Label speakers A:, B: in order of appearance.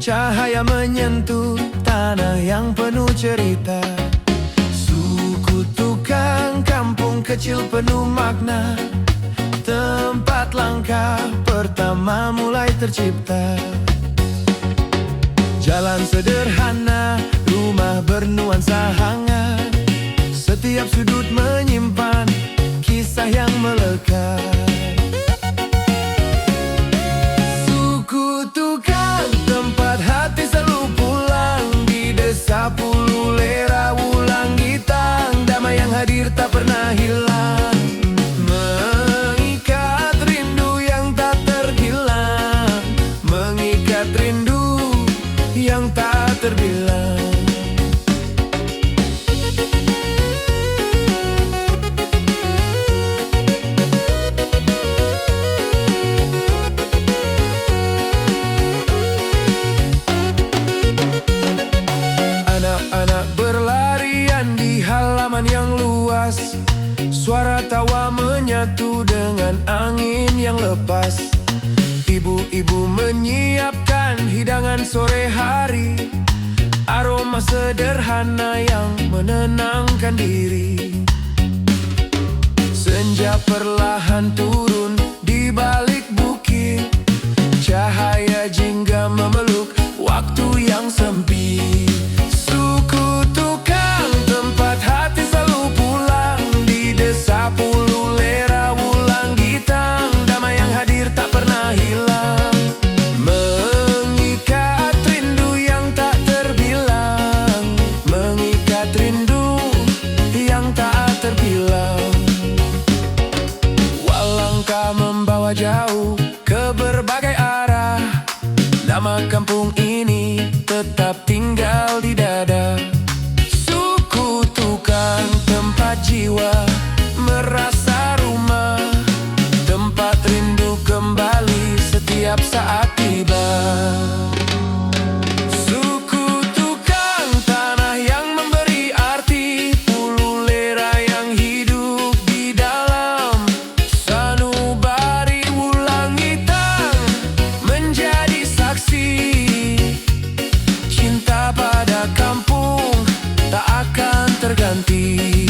A: Cahaya menyentuh tanah yang penuh cerita. Suku tukang kampung kecil penuh makna. Tempat langkah pertama mulai tercipta. Jalan sederhana, rumah bernuansa hangat. Setiap sudut menyimpan kisah yang melekat. Suku tukang, tempat hati selalu pulang. Di desa Pululera, Wulang Gitang, damai yang hadir tak pernah hilang. Mengikat rindu yang tak terhilang. Mengikat rindu yang tak terbilang. Anak-anak berlarian di halaman yang luas. Suara tawa menyatu dengan angin yang lepas. Ibu-ibu menyiapkan hidangan sore hari. Aroma sederhana yang menenangkan diri. Senja perlahan turun di balik bukit. Cahaya jingga memeluk waktu yang sempit. Suku tukang, tempat hati selalu pulang. Di desa Pululera, Wulang Gitang, damai yang hadir tak pernah hilang. Mengikat rindu yang tak terbilang. Mengikat rindu yang tak terbilang. Walangkah membawa jauh ke berbagai arah. Nama kampung ini tetap tinggal di dada. Suku tukang, tempat jiwa merasa rumah. Tempat rindu kembali setiap saat tiba. Suku tukang, tanah yang memberi arti. Pululera yang hidup di dalam sanubari. Wulang Gitang menjadi saksi. Cinta pada kampung tak akan terganti.